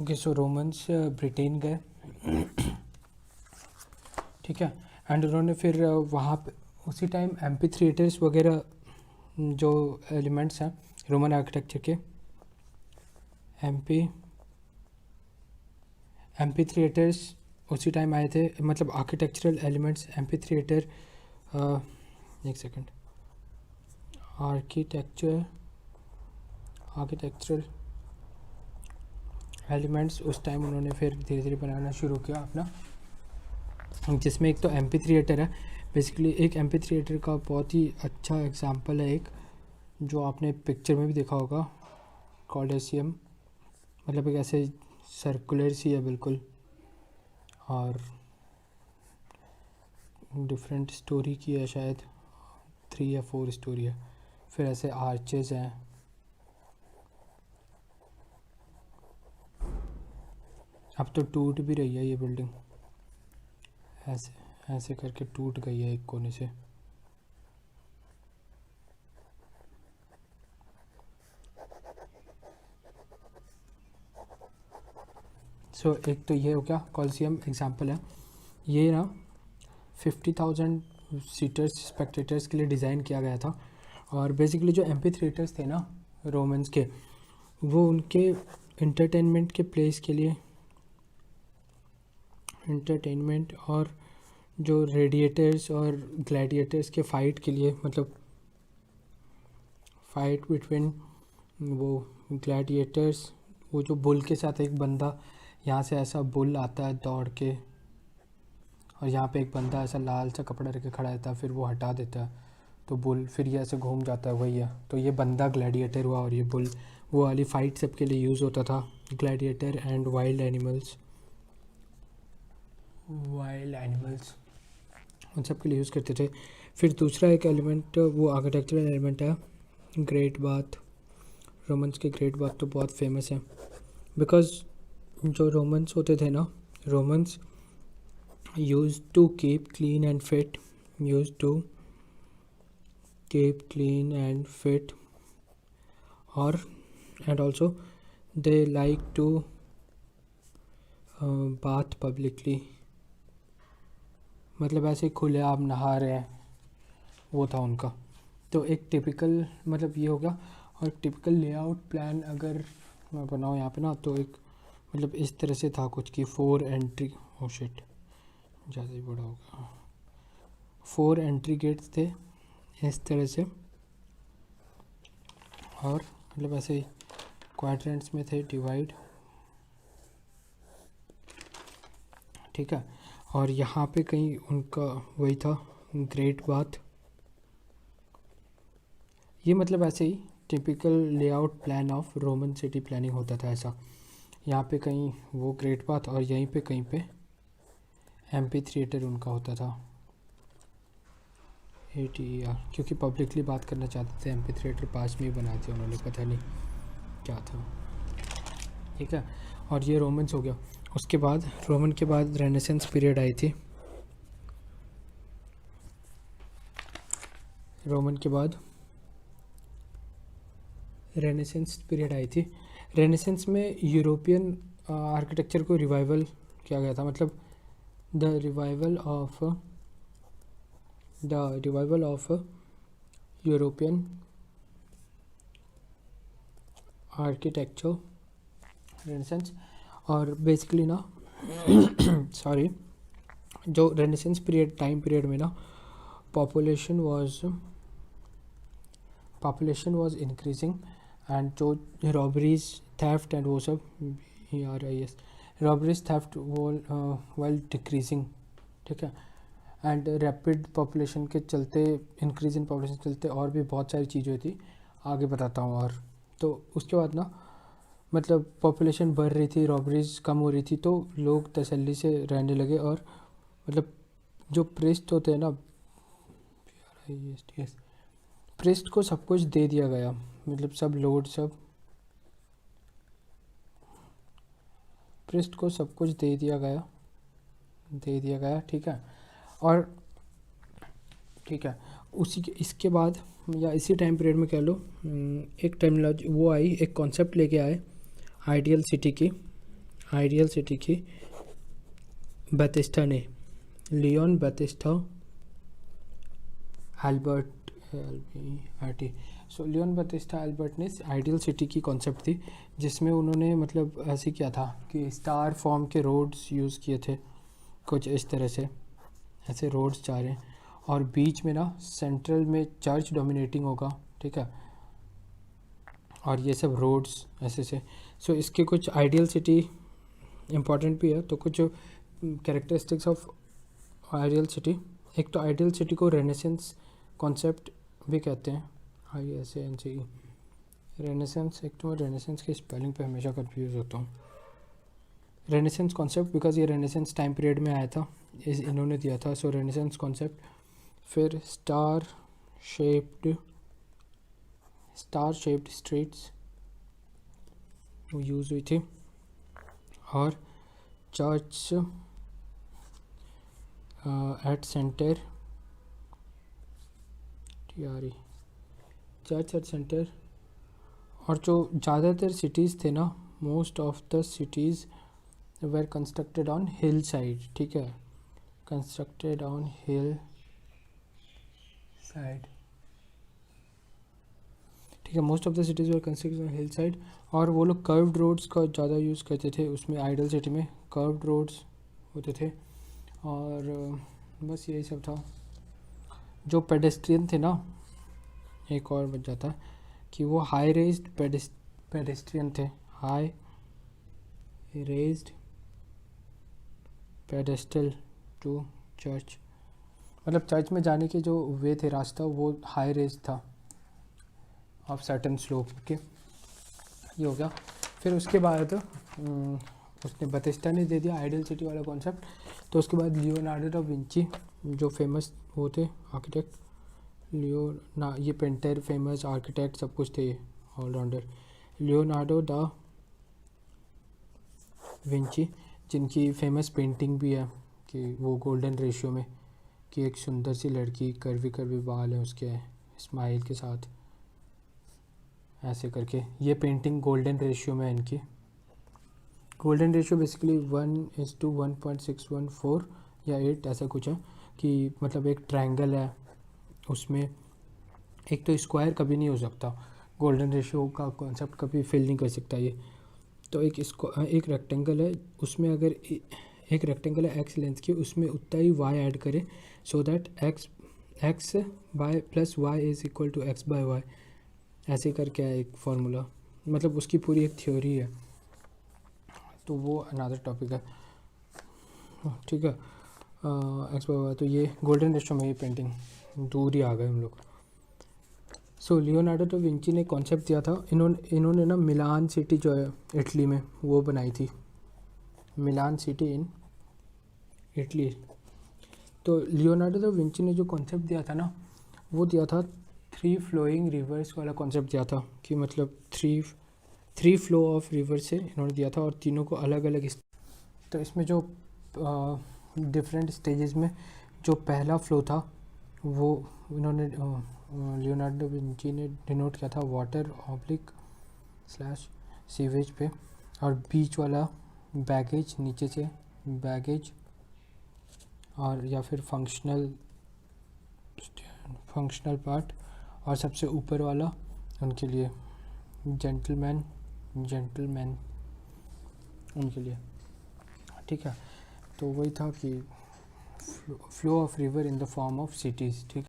Okay, सो Romans Britain गए, ठीक है। एंड उन्होंने फिर वहाँ पे उसी टाइम एम्पी थिएटर्स वगैरह जो एलिमेंट्स हैं रोमन आर्किटेक्चर के, एम्पी थिएटर्स उसी टाइम आए थे, मतलब आर्किटेक्चरल एलिमेंट्स एम्पी थिएटर, एक सेकंड, आर्किटेक्चरल एलिमेंट्स उस टाइम उन्होंने फिर धीरे धीरे बनाना शुरू किया अपना, जिसमें एक तो एम्पी थिएटर है। बेसिकली एक एम्पी थिएटर का बहुत ही अच्छा एग्जांपल है एक, जो आपने पिक्चर में भी देखा होगा, कॉलिसियम, मतलब एक ऐसे सर्कुलर सी है बिल्कुल, और डिफरेंट स्टोरी की है, शायद 3 या 4 स्टोरी है, फिर ऐसे आर्चेस हैं, अब तो टूट भी रही है ये बिल्डिंग, ऐसे ऐसे करके टूट गई है एक कोने से। सो एक तो ये हो गया कॉलिसियम एग्जांपल है, ये ना 50,000 सीटर्स स्पेक्टेटर्स के लिए डिज़ाइन किया गया था। और बेसिकली जो एम्पी थिएटर्स थे ना रोमन्स के, वो उनके इंटरटेनमेंट के प्लेस के लिए, इंटरटेनमेंट और जो रेडिएटर्स और ग्लैडिएटर्स के फ़ाइट के लिए, मतलब फ़ाइट बिटवीन वो ग्लैडिएटर्स, वो जो बुल के साथ एक बंदा, यहाँ से ऐसा बुल आता है दौड़ के, और यहाँ पे एक बंदा ऐसा लाल सा कपड़ा रख के खड़ा रहता है, फिर वो हटा देता है तो बुल फिर ये ऐसे घूम जाता है, वही है। तो ये बंदा ग्लैडिएटर हुआ और ये बुल, वो वाली फ़ाइट सबके लिए यूज़ होता था, ग्लैडिएटर एंड वाइल्ड एनिमल्स उन सब के लिए यूज़ करते थे। फिर दूसरा एक एलिमेंट, वो आर्किटेक्चरल एलिमेंट है ग्रेट बाथ। रोमन्स के ग्रेट बाथ तो बहुत फेमस है, बिकॉज जो रोमन्स होते थे ना, Romans used to keep clean and fit, or and also they like to bath publicly, मतलब ऐसे खुले आप नहा रहे हैं, वो था उनका। तो एक टिपिकल मतलब ये हो गया। और टिपिकल लेआउट प्लान अगर मैं बनाऊँ यहाँ पे ना, तो एक मतलब इस तरह से था कुछ कि 4 एंट्री, ओ शिट ज़्यादा ही बड़ा होगा, 4 एंट्री गेट्स थे इस तरह से, और मतलब ऐसे क्वाड्रेंट्स में थे डिवाइड, ठीक है। और यहाँ पे कहीं उनका वही था ग्रेट बाथ। ये मतलब ऐसे ही typical layout plan of Roman city planning होता था ऐसा, यहाँ पे कहीं वो ग्रेट बाथ और यहीं पे कहीं पे एम्पी थिएटर उनका होता था, ATER, क्योंकि पब्लिकली बात करना चाहते थे। एम्पी थिएटर पास में ही बना दिया उन्होंने, पता नहीं क्या था, ठीक है। और ये रोमन्स हो गया। उसके बाद रोमन के बाद रेनेसेंस पीरियड आई थी, रोमन के बाद रेनेसेंस पीरियड आई थी। रेनेसेंस में यूरोपियन आर्किटेक्चर को रिवाइवल किया गया था, मतलब the revival of European architecture renaissance. और बेसिकली ना सॉरी, जो रेनेसेंस पीरियड टाइम पीरियड में ना पॉपुलेशन वाज इंक्रीजिंग, एंड जो रॉबरीज थेफ्ट एंड वो सब रॉबरीज थेफ्ट वाइल डिक्रीजिंग, ठीक है। एंड रैपिड पॉपुलेशन के चलते, इंक्रीज इन पॉपुलेशन के चलते और भी बहुत सारी चीज़ें थी, आगे बताता हूँ। और तो उसके बाद ना मतलब पॉपुलेशन बढ़ रही थी, रॉबरीज कम हो रही थी, तो लोग तसल्ली से रहने लगे। और मतलब जो प्रिस्ट होते हैं ना, प्रिस्ट को सब कुछ दे दिया गया, मतलब सब लोड सब प्रिस्ट को सब कुछ दे दिया गया, ठीक है। और ठीक है, उसी के इसके बाद या इसी टाइम पीरियड में कह लो, एक टर्मिनोलॉजी वो आई, एक कॉन्सेप्ट लेके आए आइडियल सिटी की, आइडियल सिटी की बैटिस्टा ने, लियोन बैटिस्टा एल्बर्ट LBRT। सो लियोन बैटिस्टा एल्बर्ट ने आइडियल सिटी की कॉन्सेप्ट थी, जिसमें उन्होंने मतलब ऐसे किया था कि स्टार फॉर्म के रोड्स यूज़ किए थे, कुछ इस तरह से ऐसे रोड्स जा रहे हैं, और बीच में ना सेंट्रल में चर्च डोमिनेटिंग होगा, ठीक है, और ये सब रोड्स ऐसे से। सो इसके कुछ आइडियल सिटी इम्पॉर्टेंट भी है, तो कुछ कैरेक्टरिस्टिक्स ऑफ आइडियल सिटी। एक तो आइडियल सिटी को रेनेसेंस कॉन्सेप्ट भी कहते हैं, ISANCE रेनेसेंस। एक तो मैं रेनेसेंस की स्पेलिंग पे हमेशा कंफ्यूज होता हूँ। रेनेसेंस कॉन्सेप्ट बिकॉज ये रेनेसेंस टाइम पीरियड में आया था, इन्होंने दिया था, सो रेनेसेंस कॉन्सेप्ट। फिर स्टार शेप्ड स्ट्रीट्स यूज़ हुई थी, और church at centre, church at centre. और जो ज़्यादातर सिटीज़ थे ना, most of the cities were constructed on hill side, ठीक है, कंस्ट्रक्टेड ऑन हिल साइड, ठीक है, most of the cities were constructed on hill side. और वो लोग कर्व्ड रोड्स का ज़्यादा यूज़ करते थे, उसमें आइडियल सिटी में कर्व्ड रोड्स होते थे। और बस यही सब था। जो पेडेस्ट्रियन थे ना, एक और बच जाता है कि वो हाई रेज्ड पेडेस्ट्रियन थे, high raised pedestal to church, मतलब चर्च में जाने के जो वे थे, रास्ता, वो हाई रेज था ऑफ सर्टेन स्लोप के। ये हो गया। फिर उसके बाद उसने बतिस्टा ने दे दिया आइडियल सिटी वाला कॉन्सेप्ट। तो उसके बाद लियोनार्डो दा विंची, जो फेमस वो थे आर्किटेक्ट, ये पेंटर, फेमस आर्किटेक्ट, सब कुछ थे, ऑलराउंडर। लियोनार्डो दा विंची, जिनकी फेमस पेंटिंग भी है कि वो गोल्डन रेशियो में, कि एक सुंदर सी लड़की, कर्वी कर्वी बाल है उसके, स्माइल के साथ ऐसे करके, ये पेंटिंग गोल्डन रेशियो में है इनकी। गोल्डन रेशियो बेसिकली 1:1.614 या 8 ऐसा कुछ है, कि मतलब एक ट्रायंगल है, उसमें एक तो स्क्वायर कभी नहीं हो सकता, गोल्डन रेशियो का कॉन्सेप्ट कभी फिल नहीं कर सकता ये। तो एक रेक्टेंगल है, उसमें अगर एक रेक्टेंगल है एक्स लेंथ की, उसमें उतना ही वाई ऐड करें, so that x by plus y is equal to x by y, ऐसे करके है एक फार्मूला, मतलब उसकी पूरी एक थ्योरी है। तो वो अनदर टॉपिक है, ठीक है। एक्स बाय वाई, तो ये गोल्डन रेशियो में ये पेंटिंग, दूर ही आ गए हम लोग। सो लियोनार्डो डा विंची ने कॉन्सेप्ट दिया था, इन्होंने ना मिलान सिटी जो है इटली में, वो बनाई थी, मिलान सिटी इन इटली। तो लियोनार्डो दा विंची ने जो कॉन्सेप्ट दिया था ना, वो दिया था 3 फ्लोइंग रिवर्स वाला कॉन्सेप्ट दिया था, कि मतलब थ्री फ्लो ऑफ रिवर से इन्होंने दिया था, और तीनों को अलग अलग। तो इसमें जो डिफरेंट स्टेजेस में जो पहला फ्लो था, वो इन्होंने लियोनार्डो विंची ने डिनोट किया था वाटर ऑब्लिक स्लैश सीवेज पे, और बीच वाला बैगेज, नीचे से बैगेज, और या फिर फंक्शनल पार्ट, और सबसे ऊपर वाला उनके लिए जेंटलमैन उनके लिए, ठीक है। तो वही था कि flow of river in the form of cities, ठीक है।